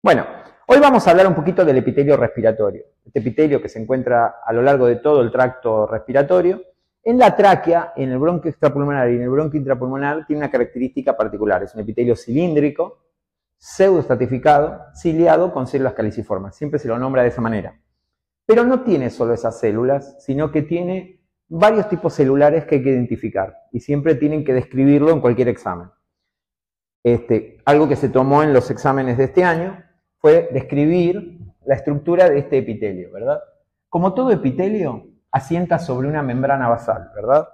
Bueno, hoy vamos a hablar un poquito del epitelio respiratorio. Este epitelio que se encuentra a lo largo de todo el tracto respiratorio. En la tráquea, en el bronquio extrapulmonar y en el bronquio intrapulmonar tiene una característica particular. Es un epitelio cilíndrico, pseudoestratificado, ciliado con células caliciformes. Siempre se lo nombra de esa manera. Pero no tiene solo esas células, sino que tiene varios tipos celulares que hay que identificar. Y siempre tienen que describirlo en cualquier examen. Algo que se tomó en los exámenes de este año fue describir la estructura de este epitelio, ¿verdad? Como todo epitelio, asienta sobre una membrana basal, ¿verdad?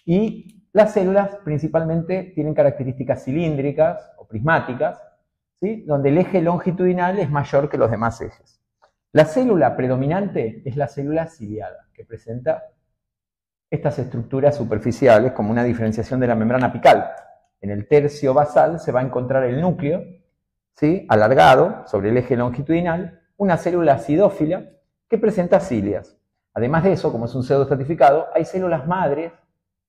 Y las células principalmente tienen características cilíndricas o prismáticas, ¿sí? Donde el eje longitudinal es mayor que los demás ejes. La célula predominante es la célula ciliada, que presenta estas estructuras superficiales como una diferenciación de la membrana apical. En el tercio basal se va a encontrar el núcleo, ¿sí? Alargado sobre el eje longitudinal, una célula acidófila que presenta cilias. Además de eso, como es un pseudoestratificado, hay células madres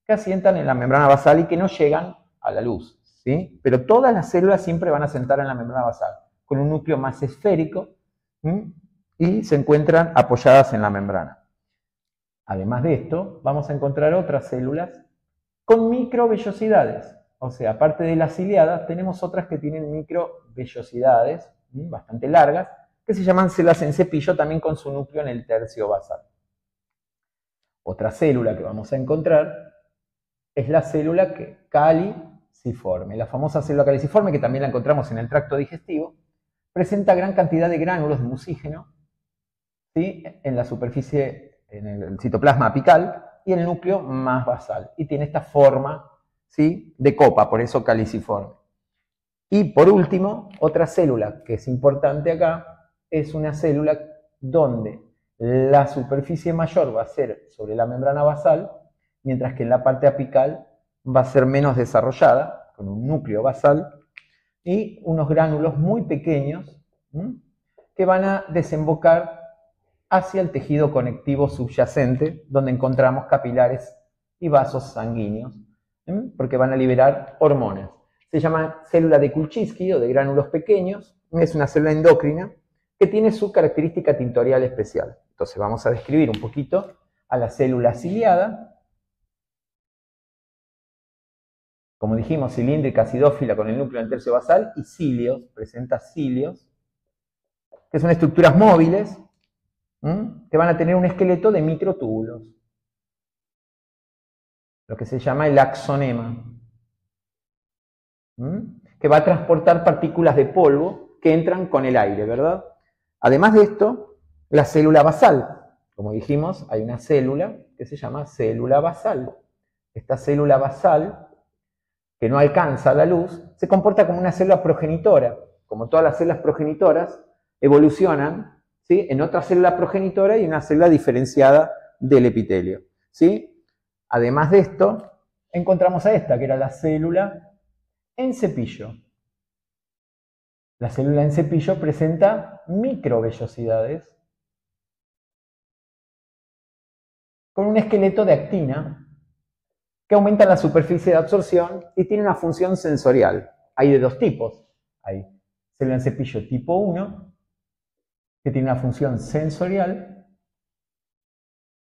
que asientan en la membrana basal y que no llegan a la luz, ¿sí? Pero todas las células siempre van a asentar en la membrana basal, con un núcleo más esférico, ¿sí? Y se encuentran apoyadas en la membrana. Además de esto, vamos a encontrar otras células con microvellosidades. O sea, aparte de las ciliadas, tenemos otras que tienen microvellosidades, bastante largas, que se llaman células en cepillo, también con su núcleo en el tercio basal. Otra célula que vamos a encontrar es la célula caliciforme. La famosa célula caliciforme, que también la encontramos en el tracto digestivo, presenta gran cantidad de gránulos de mucígeno, ¿sí? En la superficie, en el citoplasma apical y el núcleo más basal. Y tiene esta forma, ¿sí? De copa, por eso caliciforme. Y por último, otra célula que es importante acá, es una célula donde la superficie mayor va a ser sobre la membrana basal, mientras que en la parte apical va a ser menos desarrollada, con un núcleo basal, y unos gránulos muy pequeños, que van a desembocar hacia el tejido conectivo subyacente, donde encontramos capilares y vasos sanguíneos, porque van a liberar hormonas. Se llama célula de Kulczycki o de gránulos pequeños, es una célula endocrina que tiene su característica tintorial especial. Entonces vamos a describir un poquito a la célula ciliada. Como dijimos, cilíndrica, acidófila con el núcleo en el tercio basal y cilios, presenta cilios, que son estructuras móviles, que van a tener un esqueleto de microtúbulos, lo que se llama el axonema, que va a transportar partículas de polvo que entran con el aire, ¿verdad? Además de esto, la célula basal, como dijimos, hay una célula que se llama célula basal. Esta célula basal, que no alcanza la luz, se comporta como una célula progenitora. Como todas las células progenitoras, evolucionan, ¿sí? En otra célula progenitora y una célula diferenciada del epitelio, ¿sí? Además de esto, encontramos a esta, que era la célula en cepillo. La célula en cepillo presenta microvellosidades con un esqueleto de actina que aumenta la superficie de absorción y tiene una función sensorial. Hay de dos tipos. Hay célula en cepillo tipo 1, que tiene una función sensorial,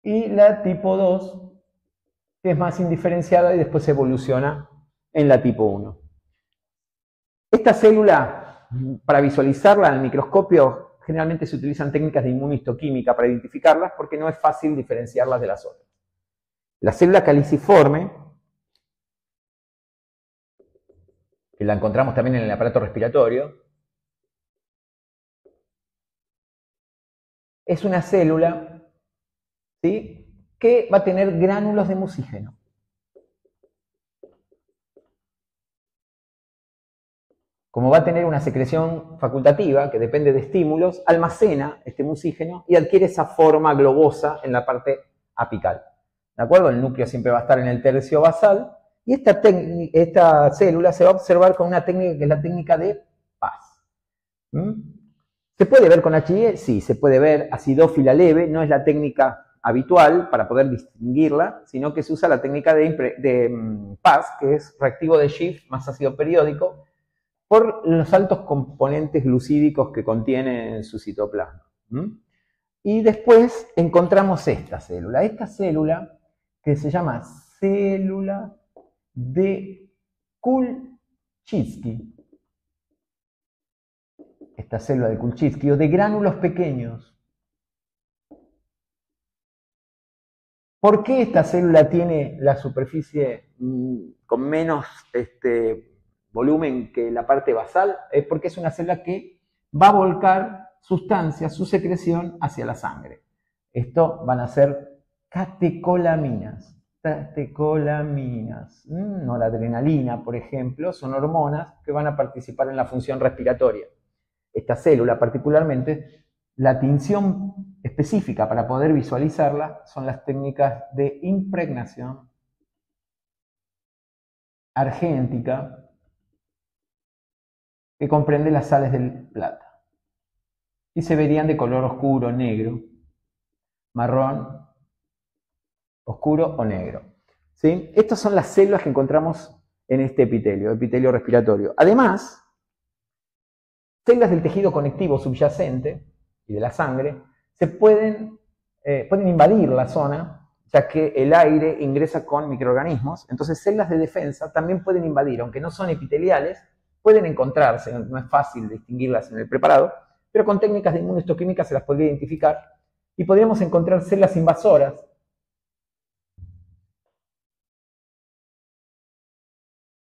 y la tipo 2, que es más indiferenciada y después evoluciona en la tipo 1. Esta célula, para visualizarla al microscopio, generalmente se utilizan técnicas de inmunohistoquímica para identificarlas porque no es fácil diferenciarlas de las otras. La célula caliciforme, que la encontramos también en el aparato respiratorio, es una célula, ¿sí?, que va a tener gránulos de mucígeno. Como va a tener una secreción facultativa que depende de estímulos, almacena este mucígeno y adquiere esa forma globosa en la parte apical. ¿De acuerdo? El núcleo siempre va a estar en el tercio basal y esta célula se va a observar con una técnica que es la técnica de Paz. ¿Se puede ver con HIE? Sí, se puede ver acidófila leve, no es la técnica habitual para poder distinguirla, sino que se usa la técnica de Paz, que es reactivo de Schiff más ácido periódico, por los altos componentes glucídicos que contiene en su citoplasma. Y después encontramos esta célula que se llama célula de Kulczycki. Esta célula de Kulczycki, o de gránulos pequeños. ¿Por qué esta célula tiene la superficie con menos volumen que la parte basal? Es porque es una célula que va a volcar sustancias, su secreción, hacia la sangre. Esto van a ser catecolaminas. Noradrenalina, por ejemplo, son hormonas que van a participar en la función respiratoria. Esta célula particularmente, la tinción específica para poder visualizarla son las técnicas de impregnación argéntica, que comprende las sales de plata. Y se verían de color oscuro, negro, marrón, oscuro o negro. ¿Sí? Estas son las células que encontramos en este epitelio respiratorio. Además, células del tejido conectivo subyacente y de la sangre pueden invadir la zona, ya que el aire ingresa con microorganismos. Entonces, células de defensa también pueden invadir, aunque no son epiteliales, pueden encontrarse, no es fácil distinguirlas en el preparado, pero con técnicas de inmunohistoquímica se las podría identificar y podríamos encontrar células invasoras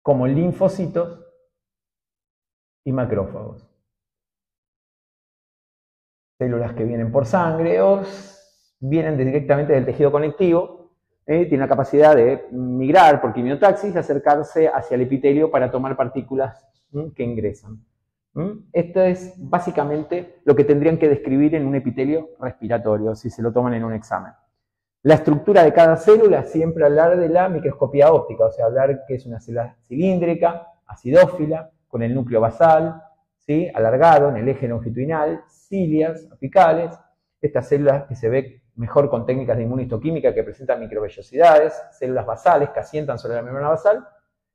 como linfocitos y macrófagos. Células que vienen por sangre o vienen directamente del tejido conectivo, tienen la capacidad de migrar por quimiotaxis y acercarse hacia el epitelio para tomar partículas que ingresan. Esto es básicamente lo que tendrían que describir en un epitelio respiratorio, si se lo toman en un examen. La estructura de cada célula, siempre hablar de la microscopía óptica, o sea, hablar que es una célula cilíndrica, acidófila, con el núcleo basal, ¿sí? Alargado en el eje longitudinal, cilias apicales, estas células que se ve mejor con técnicas de inmunohistoquímica que presentan microvellosidades, células basales que asientan sobre la membrana basal.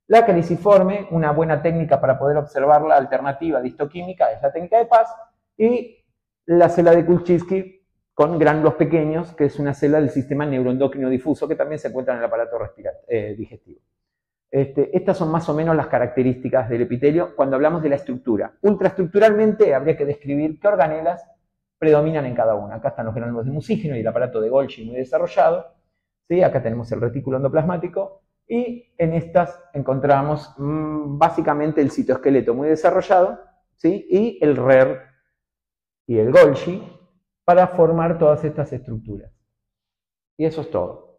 La caliciforme, una buena técnica para poder observar la alternativa de histoquímica es la técnica de Paz, y la célula de Kulczycki con gránulos pequeños, que es una célula del sistema neuroendocrino difuso que también se encuentra en el aparato digestivo. Estas son más o menos las características del epitelio cuando hablamos de la estructura. Ultraestructuralmente habría que describir qué organelas predominan en cada una. Acá están los gránulos de mucígeno y el aparato de Golgi muy desarrollado. ¿Sí? Acá tenemos el retículo endoplasmático y en estas encontramos básicamente el citoesqueleto muy desarrollado, ¿sí? Y el RER y el Golgi para formar todas estas estructuras. Y eso es todo.